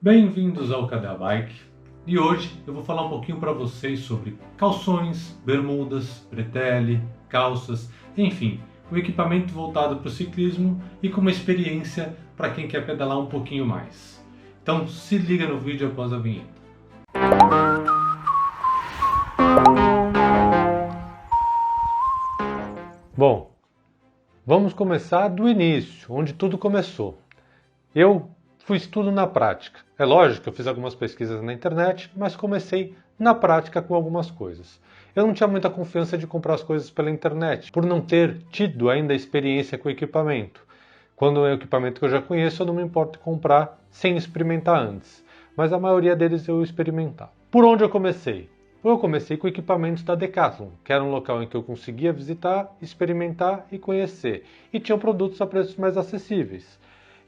Bem-vindos ao Cadê a Bike? E hoje eu vou falar um pouquinho para vocês sobre calções, bermudas, bretelle, calças, enfim, o equipamento voltado para o ciclismo e com uma experiência para quem quer pedalar um pouquinho mais. Então se liga no vídeo após a vinheta. Bom, vamos começar do início, onde tudo começou. Eu fiz tudo na prática. É lógico que eu fiz algumas pesquisas na internet, mas comecei na prática com algumas coisas. Eu não tinha muita confiança de comprar as coisas pela internet, por não ter tido ainda experiência com o equipamento. Quando é um equipamento que eu já conheço, eu não me importo em comprar sem experimentar antes. Mas a maioria deles eu experimentar. Por onde eu comecei? Eu comecei com equipamentos da Decathlon, que era um local em que eu conseguia visitar, experimentar e conhecer. E tinham produtos a preços mais acessíveis.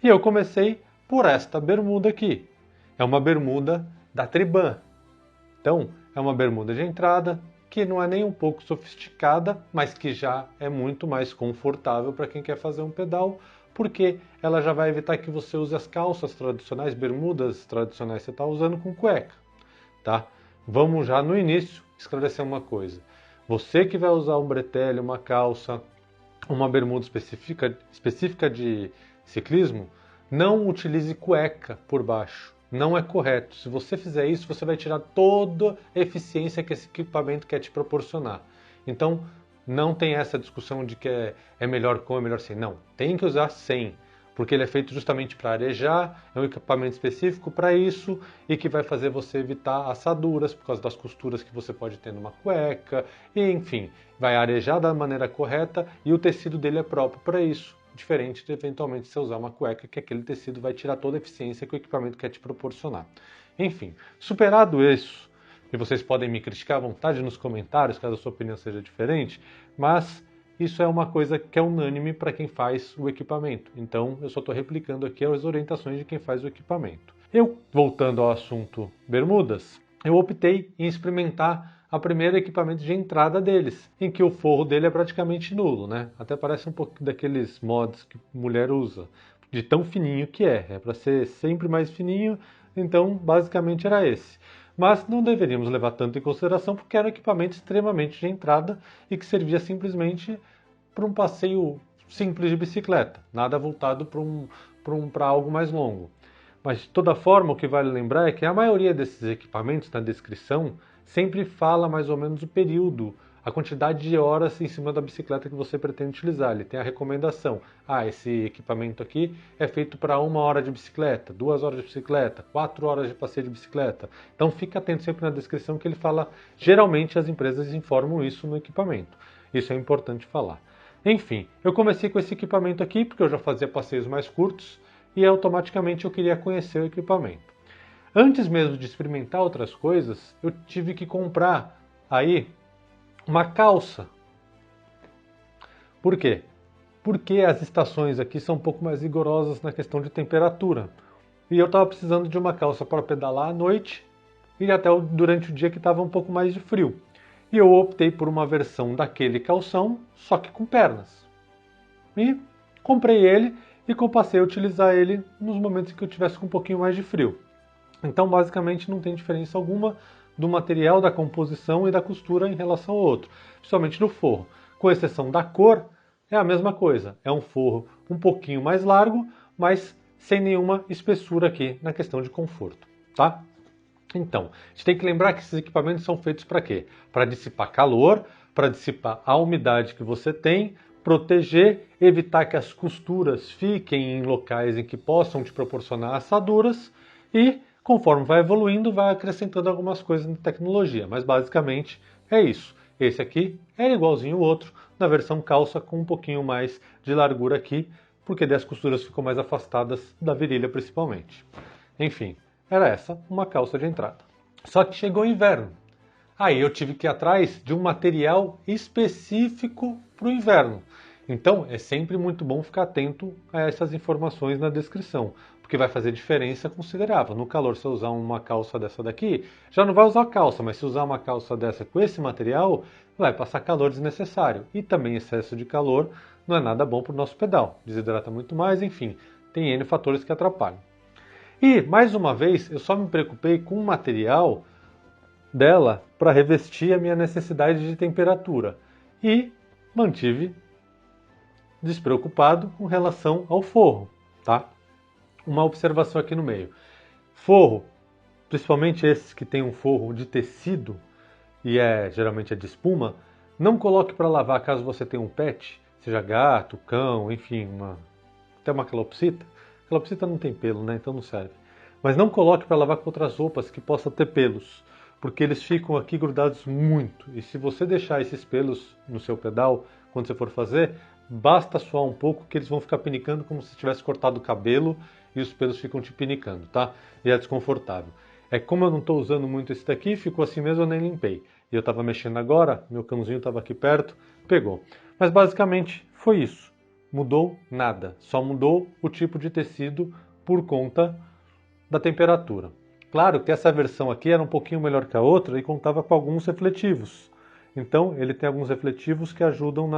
E eu comecei por esta bermuda aqui. É uma bermuda da Triban. Então, é uma bermuda de entrada que não é nem um pouco sofisticada, mas que já é muito mais confortável para quem quer fazer um pedal, porque ela já vai evitar que você use as calças tradicionais, bermudas tradicionais que você está usando com cueca, tá? Vamos já no início esclarecer uma coisa. Você que vai usar um bretelle, uma calça, uma bermuda específica de ciclismo, não utilize cueca por baixo. Não é correto. Se você fizer isso, você vai tirar toda a eficiência que esse equipamento quer te proporcionar. Então, não tem essa discussão de que é melhor com, é melhor sem. Não, tem que usar sem, porque ele é feito justamente para arejar, é um equipamento específico para isso e que vai fazer você evitar assaduras por causa das costuras que você pode ter numa cueca, e, enfim, vai arejar da maneira correta e o tecido dele é próprio para isso. Diferente de eventualmente você usar uma cueca, que aquele tecido vai tirar toda a eficiência que o equipamento quer te proporcionar. Enfim, superado isso, e vocês podem me criticar à vontade nos comentários, caso a sua opinião seja diferente, mas isso é uma coisa que é unânime para quem faz o equipamento. Então, eu só estou replicando aqui as orientações de quem faz o equipamento. Eu, voltando ao assunto bermudas, eu optei em experimentar a primeiro equipamento de entrada deles, em que o forro dele é praticamente nulo, né? Até parece um pouco daqueles mods que mulher usa, de tão fininho que é para ser sempre mais fininho, então basicamente era esse. Mas não deveríamos levar tanto em consideração porque era um equipamento extremamente de entrada e que servia simplesmente para um passeio simples de bicicleta, nada voltado para algo mais longo. Mas de toda forma, o que vale lembrar é que a maioria desses equipamentos na descrição sempre fala mais ou menos o período, a quantidade de horas em cima da bicicleta que você pretende utilizar. Ele tem a recomendação: esse equipamento aqui é feito para 1 hora de bicicleta, 2 horas de bicicleta, 4 horas de passeio de bicicleta. Então fica atento sempre na descrição que ele fala, geralmente as empresas informam isso no equipamento. Isso é importante falar. Enfim, eu comecei com esse equipamento aqui porque eu já fazia passeios mais curtos e automaticamente eu queria conhecer o equipamento. Antes mesmo de experimentar outras coisas, eu tive que comprar aí uma calça. Por quê? Porque as estações aqui são um pouco mais rigorosas na questão de temperatura. E eu estava precisando de uma calça para pedalar à noite e até durante o dia que estava um pouco mais de frio. E eu optei por uma versão daquele calção, só que com pernas. E comprei ele e passei a utilizar ele nos momentos em que eu tivesse com um pouquinho mais de frio. Então, basicamente, não tem diferença alguma do material, da composição e da costura em relação ao outro, principalmente no forro. Com exceção da cor, é a mesma coisa. É um forro um pouquinho mais largo, mas sem nenhuma espessura aqui na questão de conforto, tá? Então, a gente tem que lembrar que esses equipamentos são feitos para quê? Para dissipar calor, para dissipar a umidade que você tem, proteger, evitar que as costuras fiquem em locais em que possam te proporcionar assaduras e, conforme vai evoluindo, vai acrescentando algumas coisas na tecnologia. Mas basicamente é isso. Esse aqui é igualzinho o outro, na versão calça com um pouquinho mais de largura aqui, porque daí as costuras ficam mais afastadas da virilha principalmente. Enfim, era essa uma calça de entrada. Só que chegou o inverno. Aí eu tive que ir atrás de um material específico para o inverno. Então é sempre muito bom ficar atento a essas informações na descrição, porque vai fazer diferença considerável. No calor, se eu usar uma calça dessa daqui, já não vai usar calça, mas se usar uma calça dessa com esse material, vai passar calor desnecessário. E também excesso de calor não é nada bom para o nosso pedal. Desidrata muito mais, enfim, tem N fatores que atrapalham. E, mais uma vez, eu só me preocupei com o material dela para revestir a minha necessidade de temperatura. E mantive despreocupado com relação ao forro, tá? Uma observação aqui no meio. Forro, principalmente esses que tem um forro de tecido e geralmente é de espuma, não coloque para lavar caso você tenha um pet, seja gato, cão, enfim, até uma calopsita. Calopsita não tem pelo, né? Então não serve. Mas não coloque para lavar com outras roupas que possam ter pelos, porque eles ficam aqui grudados muito. E se você deixar esses pelos no seu pedal, quando você for fazer, basta suar um pouco que eles vão ficar pinicando como se tivesse cortado o cabelo e os pelos ficam te pinicando, tá? E é desconfortável. Como eu não estou usando muito esse daqui, ficou assim mesmo, eu nem limpei. E eu estava mexendo agora, meu cãozinho estava aqui perto, pegou. Mas basicamente foi isso. Mudou nada. Só mudou o tipo de tecido por conta da temperatura. Claro que essa versão aqui era um pouquinho melhor que a outra e contava com alguns refletivos. Então ele tem alguns refletivos que ajudam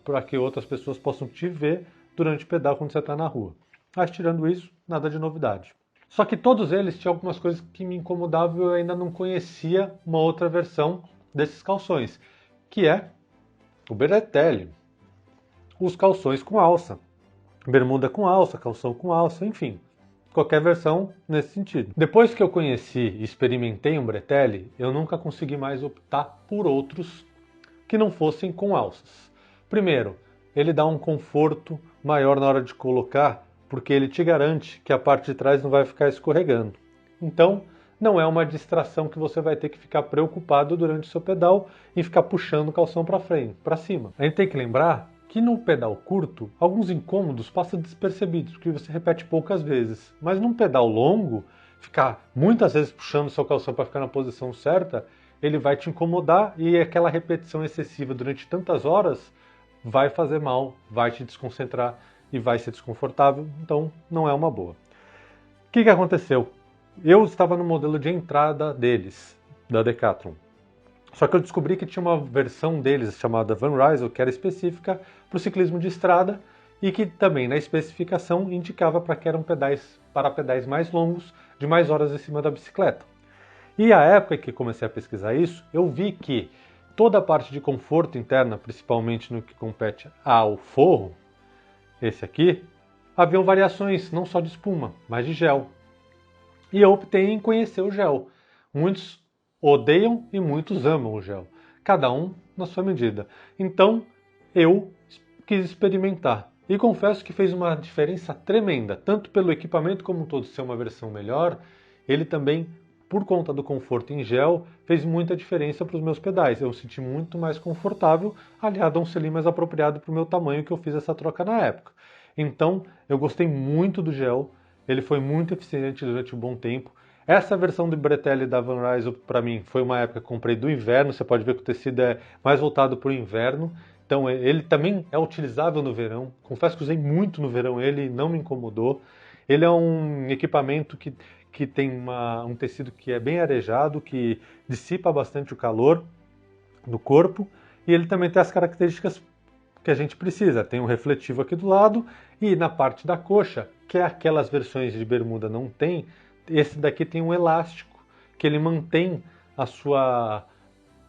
para que outras pessoas possam te ver durante o pedal quando você está na rua. Mas tirando isso, nada de novidade. Só que todos eles tinham algumas coisas que me incomodavam e eu ainda não conhecia uma outra versão desses calções, que é o Bretelli. Os calções com alça, bermuda com alça, calção com alça, enfim, qualquer versão nesse sentido. Depois que eu conheci e experimentei um Bretelli, eu nunca consegui mais optar por outros que não fossem com alças. Primeiro, ele dá um conforto maior na hora de colocar, porque ele te garante que a parte de trás não vai ficar escorregando. Então, não é uma distração que você vai ter que ficar preocupado durante o seu pedal e ficar puxando o calção para frente, para cima. A gente tem que lembrar que no pedal curto, alguns incômodos passam despercebidos, porque você repete poucas vezes. Mas num pedal longo, ficar muitas vezes puxando o seu calção para ficar na posição certa, ele vai te incomodar e aquela repetição excessiva durante tantas horas vai fazer mal, vai te desconcentrar e vai ser desconfortável, então não é uma boa. O que aconteceu? Eu estava no modelo de entrada deles, da Decathlon. Só que eu descobri que tinha uma versão deles chamada Van Rysel, que era específica para o ciclismo de estrada e que também na especificação indicava para que eram pedais mais longos, de mais horas em cima da bicicleta. E a época que comecei a pesquisar isso, eu vi que toda a parte de conforto interna, principalmente no que compete ao forro, esse aqui, haviam variações não só de espuma, mas de gel. E eu optei em conhecer o gel. Muitos odeiam e muitos amam o gel. Cada um na sua medida. Então, eu quis experimentar. E confesso que fez uma diferença tremenda. Tanto pelo equipamento como um todo ser uma versão melhor, ele também, por conta do conforto em gel, fez muita diferença para os meus pedais. Eu me senti muito mais confortável, aliado a um selim mais apropriado para o meu tamanho, que eu fiz essa troca na época. Então, eu gostei muito do gel, ele foi muito eficiente durante um bom tempo. Essa versão do Bretelli da Van Rysel, para mim, foi uma época que eu comprei do inverno, você pode ver que o tecido é mais voltado para o inverno, então ele também é utilizável no verão. Confesso que usei muito no verão ele e não me incomodou. Ele é um equipamento que tem um tecido que é bem arejado, que dissipa bastante o calor do corpo, e ele também tem as características que a gente precisa. Tem um refletivo aqui do lado, e na parte da coxa, que aquelas versões de bermuda não tem, esse daqui tem um elástico, que ele mantém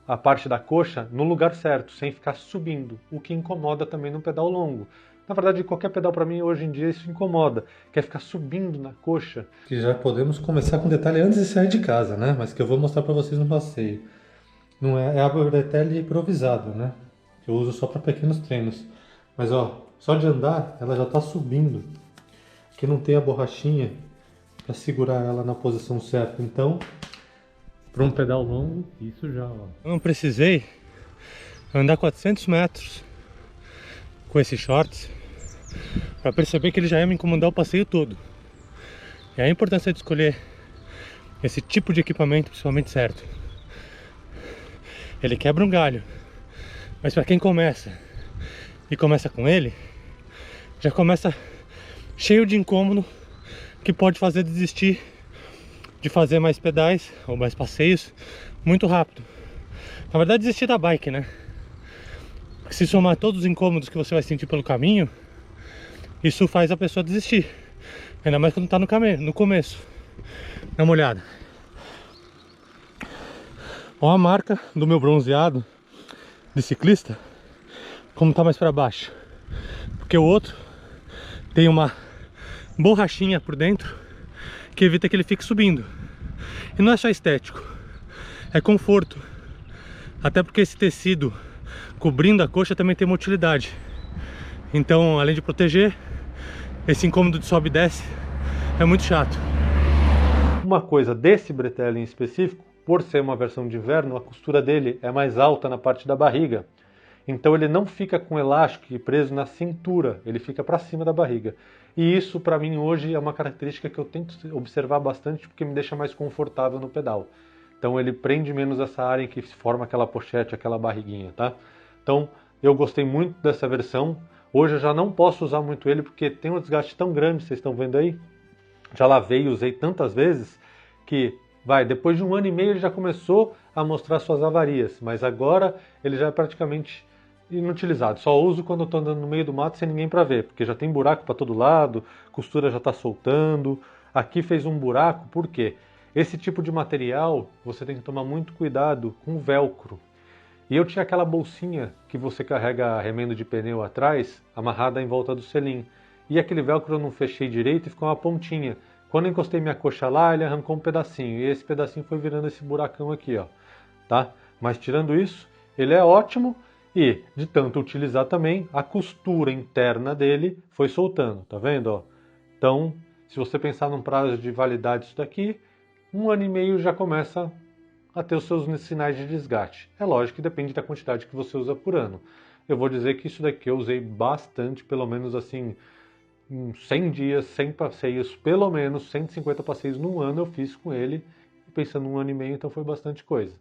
a parte da coxa no lugar certo, sem ficar subindo, o que incomoda também no pedal longo. Na verdade, qualquer pedal para mim hoje em dia isso incomoda, que é ficar subindo na coxa. Que já podemos começar com detalhe antes de sair de casa, né? Mas que eu vou mostrar para vocês no passeio. Não é a Bretelli improvisada, né? Que eu uso só para pequenos treinos. Mas ó, só de andar ela já está subindo. Aqui não tem a borrachinha para segurar ela na posição certa. Então, para um pedal longo, isso já, ó. Eu não precisei andar 400 metros com esses shorts para perceber que ele já ia me incomodar o passeio todo. E a importância de escolher esse tipo de equipamento principalmente certo. Ele quebra um galho, mas para quem começa e começa com ele, já começa cheio de incômodo que pode fazer desistir de fazer mais pedais ou mais passeios muito rápido. Na verdade, desistir da bike, né? Se somar todos os incômodos que você vai sentir pelo caminho, isso faz a pessoa desistir. Ainda mais quando tá no começo. Dá uma olhada. Olha a marca do meu bronzeado de ciclista, como tá mais pra baixo. Porque o outro tem uma borrachinha por dentro que evita que ele fique subindo. E não é só estético, é conforto. Até porque esse tecido cobrindo a coxa também tem uma utilidade. Então, além de proteger, esse incômodo de sobe e desce é muito chato. Uma coisa desse bretelle em específico, por ser uma versão de inverno, a costura dele é mais alta na parte da barriga. Então ele não fica com elástico preso na cintura, ele fica para cima da barriga. E isso para mim hoje é uma característica que eu tento observar bastante porque me deixa mais confortável no pedal. Então ele prende menos essa área em que se forma aquela pochete, aquela barriguinha, tá? Então eu gostei muito dessa versão. Hoje eu já não posso usar muito ele porque tem um desgaste tão grande, vocês estão vendo aí? Já lavei e usei tantas vezes que, depois de 1 ano e meio ele já começou a mostrar suas avarias, mas agora ele já é praticamente inutilizado. Só uso quando eu estou andando no meio do mato sem ninguém para ver, porque já tem buraco para todo lado, costura já está soltando. Aqui fez um buraco, por quê? Esse tipo de material você tem que tomar muito cuidado com o velcro. E eu tinha aquela bolsinha que você carrega remendo de pneu atrás, amarrada em volta do selim. E aquele velcro eu não fechei direito e ficou uma pontinha. Quando eu encostei minha coxa lá, ele arrancou um pedacinho. E esse pedacinho foi virando esse buracão aqui, ó. Tá? Mas tirando isso, ele é ótimo. E, de tanto utilizar também, a costura interna dele foi soltando. Tá vendo, ó? Então, se você pensar num prazo de validade disso daqui, 1 ano e meio já começa a ter os seus sinais de desgaste. É lógico que depende da quantidade que você usa por ano. Eu vou dizer que isso daqui eu usei bastante, pelo menos assim, 100 dias, 100 passeios, pelo menos 150 passeios num ano eu fiz com ele, pensando 1 ano e meio, então foi bastante coisa.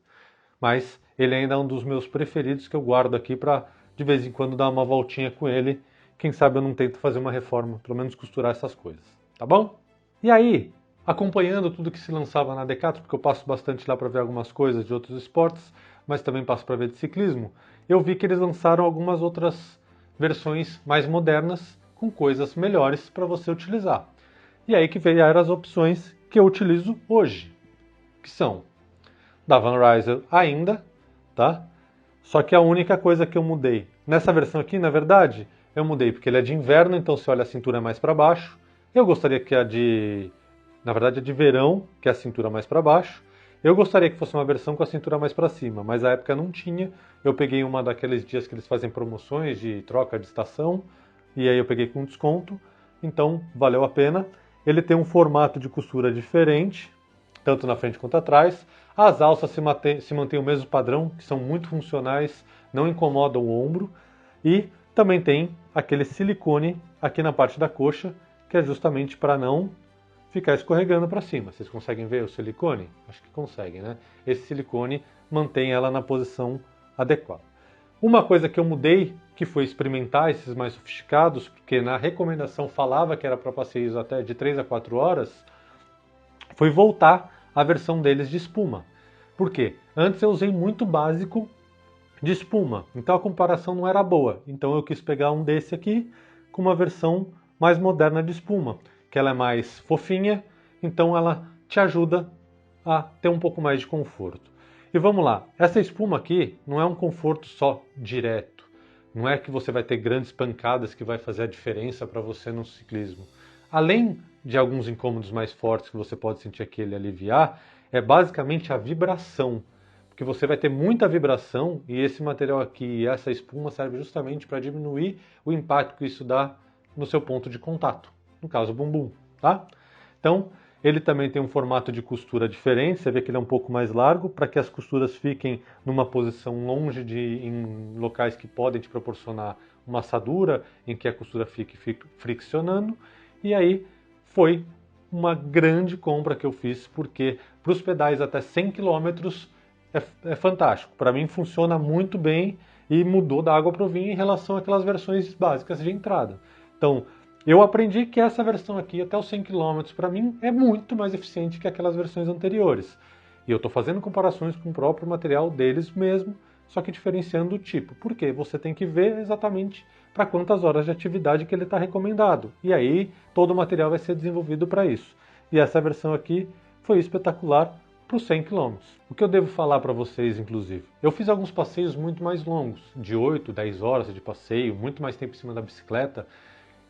Mas ele ainda é um dos meus preferidos que eu guardo aqui para de vez em quando dar uma voltinha com ele. Quem sabe eu não tento fazer uma reforma, pelo menos costurar essas coisas, tá bom? E aí, acompanhando tudo que se lançava na Decathlon, porque eu passo bastante lá para ver algumas coisas de outros esportes, mas também passo para ver de ciclismo, eu vi que eles lançaram algumas outras versões mais modernas com coisas melhores para você utilizar. E aí que vieram as opções que eu utilizo hoje, que são da Van Rysel ainda, tá? Só que a única coisa que eu mudei nessa versão aqui, na verdade, eu mudei porque ele é de inverno, então se olha a cintura mais para baixo. Eu gostaria que na verdade, a de verão, que é a cintura mais para baixo. Eu gostaria que fosse uma versão com a cintura mais para cima, mas na época não tinha. Eu peguei uma daqueles dias que eles fazem promoções de troca de estação, e aí eu peguei com desconto, então valeu a pena. Ele tem um formato de costura diferente, tanto na frente quanto atrás. As alças se mantêm o mesmo padrão, que são muito funcionais, não incomodam o ombro. E também tem aquele silicone aqui na parte da coxa, que é justamente para não ficar escorregando para cima. Vocês conseguem ver o silicone? Acho que conseguem, né? Esse silicone mantém ela na posição adequada. Uma coisa que eu mudei, que foi experimentar esses mais sofisticados, porque na recomendação falava que era para passeios até de 3 a 4 horas, foi voltar à versão deles de espuma. Por quê? Antes eu usei muito básico de espuma, então a comparação não era boa. Então eu quis pegar um desse aqui com uma versão mais moderna de espuma, que ela é mais fofinha, então ela te ajuda a ter um pouco mais de conforto. E vamos lá, essa espuma aqui não é um conforto só direto, não é que você vai ter grandes pancadas que vai fazer a diferença para você no ciclismo. Além de alguns incômodos mais fortes que você pode sentir aqui ele aliviar, é basicamente a vibração, porque você vai ter muita vibração e esse material aqui, essa espuma serve justamente para diminuir o impacto que isso dá no seu ponto de contato, no caso o bumbum, tá? Então, ele também tem um formato de costura diferente, você vê que ele é um pouco mais largo, para que as costuras fiquem numa posição longe em locais que podem te proporcionar uma assadura, em que a costura fique friccionando, e aí foi uma grande compra que eu fiz, porque para os pedais até 100 km é fantástico. Para mim funciona muito bem e mudou da água para o vinho em relação àquelas versões básicas de entrada. Então, eu aprendi que essa versão aqui, até os 100 km, para mim, é muito mais eficiente que aquelas versões anteriores. E eu estou fazendo comparações com o próprio material deles mesmo, só que diferenciando o tipo. Por quê? Você tem que ver exatamente para quantas horas de atividade que ele está recomendado. E aí todo o material vai ser desenvolvido para isso. E essa versão aqui foi espetacular para os 100 km. O que eu devo falar para vocês, inclusive? Eu fiz alguns passeios muito mais longos, de 8, 10 horas de passeio, muito mais tempo em cima da bicicleta.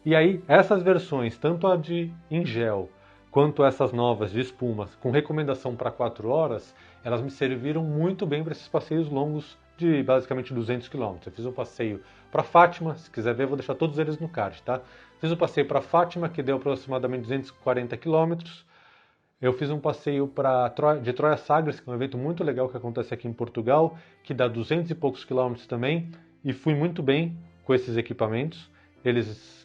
E aí, essas versões, tanto a de em gel, quanto essas novas de espuma, com recomendação para 4 horas, elas me serviram muito bem para esses passeios longos de basicamente 200 km. Eu fiz um passeio para Fátima, se quiser ver, eu vou deixar todos eles no card, tá? Fiz um passeio para Fátima, que deu aproximadamente 240 km. Eu fiz um passeio de Troia Sagres, que é um evento muito legal que acontece aqui em Portugal, que dá 200 e poucos quilômetros também, e fui muito bem com esses equipamentos.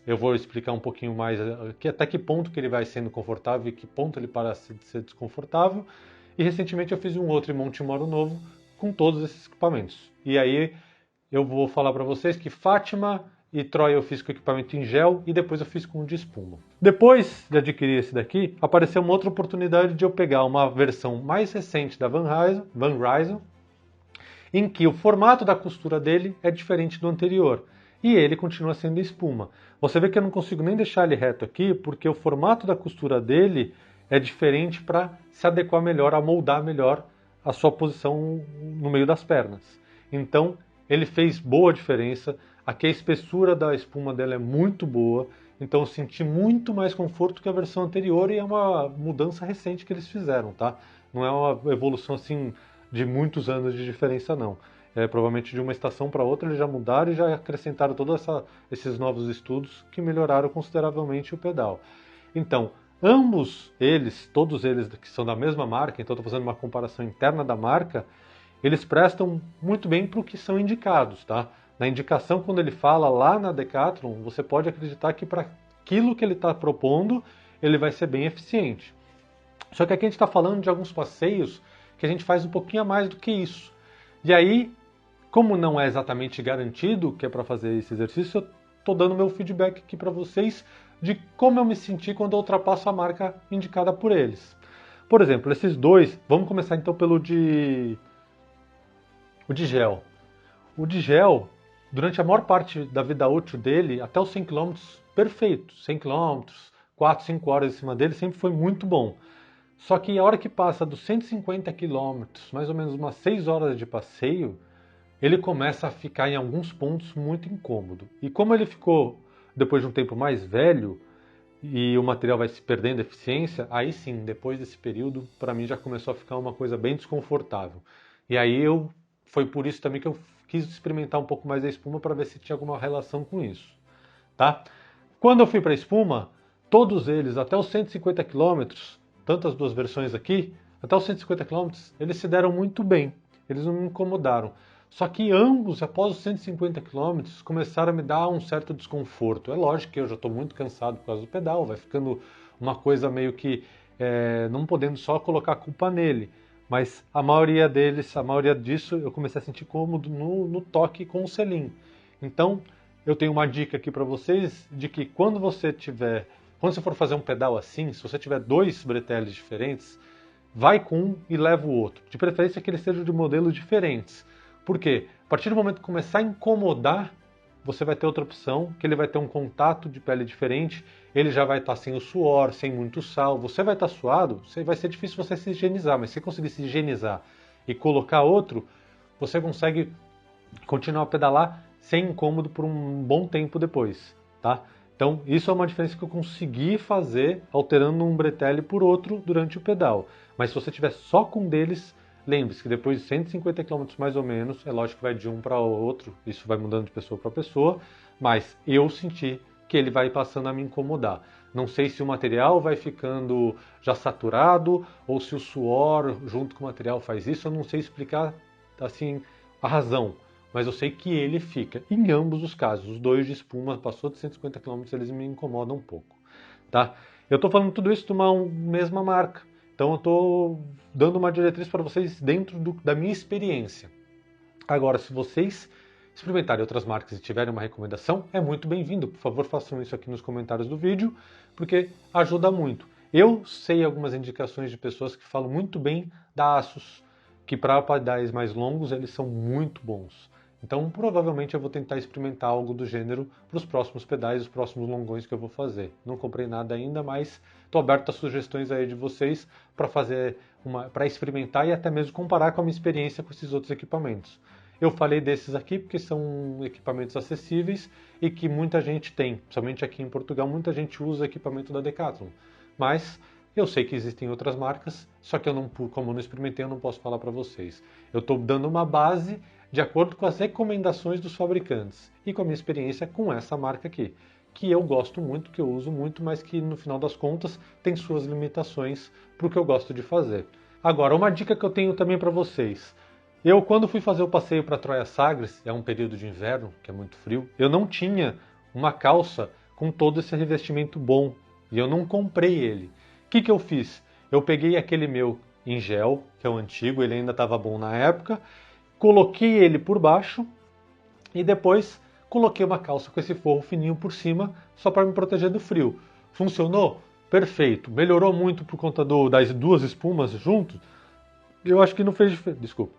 Eu vou explicar um pouquinho mais até que ponto que ele vai sendo confortável e que ponto ele parece ser desconfortável. E recentemente eu fiz um outro em Monte Moro Novo com todos esses equipamentos. E aí eu vou falar para vocês que Fátima e Troia eu fiz com equipamento em gel e depois eu fiz com o de espuma. Depois de adquirir esse daqui, apareceu uma outra oportunidade de eu pegar uma versão mais recente da Van Rysel, em que o formato da costura dele é diferente do anterior. E ele continua sendo espuma. Você vê que eu não consigo nem deixar ele reto aqui, porque o formato da costura dele é diferente para se adequar melhor, a moldar melhor a sua posição no meio das pernas. Então, ele fez boa diferença. Aqui a espessura da espuma dela é muito boa, então eu senti muito mais conforto que a versão anterior e é uma mudança recente que eles fizeram, tá? Não é uma evolução assim de muitos anos de diferença, não. Provavelmente de uma estação para outra eles já mudaram e já acrescentaram todos esses novos estudos que melhoraram consideravelmente o pedal. Então, todos eles que são da mesma marca, então estou fazendo uma comparação interna da marca, eles prestam muito bem para o que são indicados, tá? Na indicação, quando ele fala lá na Decathlon, você pode acreditar que para aquilo que ele está propondo, ele vai ser bem eficiente. Só que aqui a gente está falando de alguns passeios que a gente faz um pouquinho a mais do que isso. E aí, como não é exatamente garantido que é para fazer esse exercício, eu estou dando meu feedback aqui para vocês de como eu me senti quando eu ultrapasso a marca indicada por eles. Por exemplo, esses dois, vamos começar então pelo o de gel. O de gel, durante a maior parte da vida útil dele, até os 100 km, perfeito. 100 km, 4, 5 horas em cima dele, sempre foi muito bom. Só que a hora que passa dos 150 km, mais ou menos umas 6 horas de passeio, ele começa a ficar em alguns pontos muito incômodo. E como ele ficou, depois de um tempo mais velho, e o material vai se perdendo eficiência, aí sim, depois desse período, para mim já começou a ficar uma coisa bem desconfortável. E aí foi por isso também que eu quis experimentar um pouco mais a espuma para ver se tinha alguma relação com isso, tá? Quando eu fui para a espuma, todos eles, até os 150 km, tanto as duas versões aqui, até os 150 km, eles se deram muito bem, eles não me incomodaram. Só que ambos, após os 150 km, começaram a me dar um certo desconforto. É lógico que eu já estou muito cansado por causa do pedal, vai ficando uma coisa meio que não podendo só colocar a culpa nele. Mas a maioria disso, eu comecei a sentir cômodo no toque com o selim. Então, eu tenho uma dica aqui para vocês de que quando você for fazer um pedal assim, se você tiver dois breteles diferentes, vai com um e leva o outro. De preferência que eles sejam de modelos diferentes. Por quê? A partir do momento que começar a incomodar, você vai ter outra opção, que ele vai ter um contato de pele diferente, ele já vai estar sem o suor, sem muito sal, você vai estar suado, vai ser difícil você se higienizar, mas se conseguir se higienizar e colocar outro, você consegue continuar a pedalar sem incômodo por um bom tempo depois, tá? Então, isso é uma diferença que eu consegui fazer alterando um bretelle por outro durante o pedal. Mas se você tiver só com um deles, lembre-se que depois de 150 km mais ou menos, é lógico que vai de um para o outro, isso vai mudando de pessoa para pessoa, mas eu senti que ele vai passando a me incomodar. Não sei se o material vai ficando já saturado ou se o suor junto com o material faz isso, eu não sei explicar assim a razão, mas eu sei que ele fica. Em ambos os casos, os dois de espuma, passou de 150 km, eles me incomodam um pouco, tá? Eu estou falando tudo isso de uma mesma marca. Então eu estou dando uma diretriz para vocês dentro da minha experiência. Agora, se vocês experimentarem outras marcas e tiverem uma recomendação, é muito bem-vindo. Por favor, façam isso aqui nos comentários do vídeo, porque ajuda muito. Eu sei algumas indicações de pessoas que falam muito bem da Asus, que para pedais mais longos eles são muito bons. Então provavelmente eu vou tentar experimentar algo do gênero para os próximos pedais, os próximos longões que eu vou fazer. Não comprei nada ainda, mas estou aberto a sugestões aí de vocês para experimentar e até mesmo comparar com a minha experiência com esses outros equipamentos. Eu falei desses aqui porque são equipamentos acessíveis e que muita gente tem, principalmente aqui em Portugal, muita gente usa equipamento da Decathlon. Mas eu sei que existem outras marcas, só que como eu não experimentei, eu não posso falar para vocês. Eu estou dando uma base de acordo com as recomendações dos fabricantes e com a minha experiência com essa marca aqui, que eu gosto muito, que eu uso muito, mas que no final das contas tem suas limitações para o que eu gosto de fazer. Agora, uma dica que eu tenho também para vocês. Eu, quando fui fazer o passeio para Troia Sagres, é um período de inverno, que é muito frio, eu não tinha uma calça com todo esse revestimento bom, e eu não comprei ele. O que eu fiz? Eu peguei aquele meu em gel, que é o antigo, ele ainda estava bom na época, coloquei ele por baixo e depois coloquei uma calça com esse forro fininho por cima, só para me proteger do frio. Funcionou? Perfeito. Melhorou muito por conta das duas espumas juntos? Eu acho que não fez diferença. Desculpa.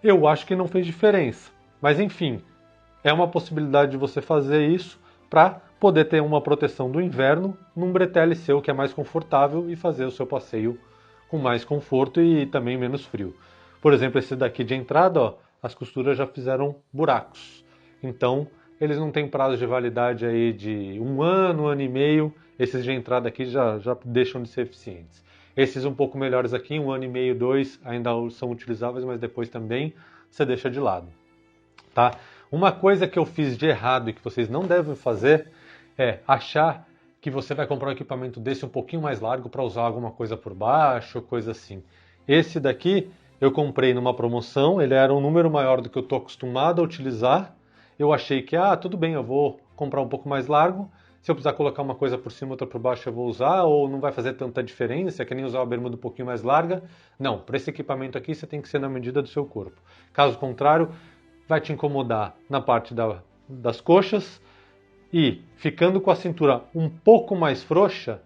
Eu acho que não fez diferença. Mas enfim, é uma possibilidade de você fazer isso para poder ter uma proteção do inverno num bretelle seu que é mais confortável e fazer o seu passeio com mais conforto e também menos frio. Por exemplo, esse daqui de entrada, ó, as costuras já fizeram buracos. Então, eles não têm prazo de validade aí de um ano e meio. Esses de entrada aqui já deixam de ser eficientes. Esses um pouco melhores aqui, 1 ano e meio, 2, ainda são utilizáveis, mas depois também você deixa de lado. Tá? Uma coisa que eu fiz de errado e que vocês não devem fazer é achar que você vai comprar um equipamento desse um pouquinho mais largo para usar alguma coisa por baixo, coisa assim. Esse daqui eu comprei numa promoção, ele era um número maior do que eu estou acostumado a utilizar. Eu achei que, tudo bem, eu vou comprar um pouco mais largo. Se eu precisar colocar uma coisa por cima, outra por baixo, eu vou usar, ou não vai fazer tanta diferença, é que nem usar uma bermuda um pouquinho mais larga. Não, para esse equipamento aqui você tem que ser na medida do seu corpo. Caso contrário, vai te incomodar na parte das coxas e ficando com a cintura um pouco mais frouxa,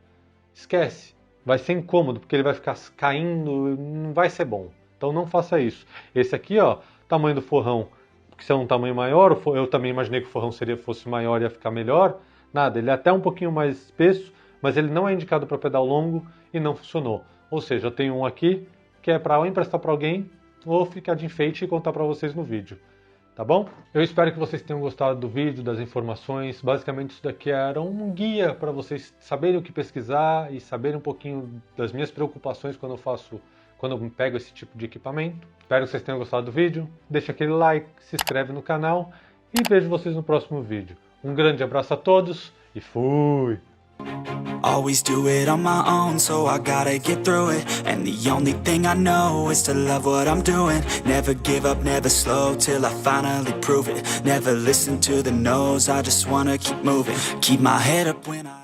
esquece, vai ser incômodo, porque ele vai ficar caindo, não vai ser bom. Então não faça isso. Esse aqui, ó, tamanho do forrão, porque se é um tamanho maior, eu também imaginei que o forrão fosse maior e ia ficar melhor. Nada, ele é até um pouquinho mais espesso, mas ele não é indicado para pedal longo e não funcionou. Ou seja, eu tenho um aqui que é para ou emprestar para alguém ou ficar de enfeite e contar para vocês no vídeo. Tá bom? Eu espero que vocês tenham gostado do vídeo, das informações. Basicamente isso daqui era um guia para vocês saberem o que pesquisar e saberem um pouquinho das minhas preocupações quando eu pego esse tipo de equipamento. Espero que vocês tenham gostado do vídeo. Deixa aquele like, se inscreve no canal e vejo vocês no próximo vídeo. Um grande abraço a todos e fui! Always do it on my own, so I gotta get through it. And the only thing I know is to love what I'm doing. Never give up, never slow, till I finally prove it. Never listen to the no's, I just wanna keep moving. Keep my head up when I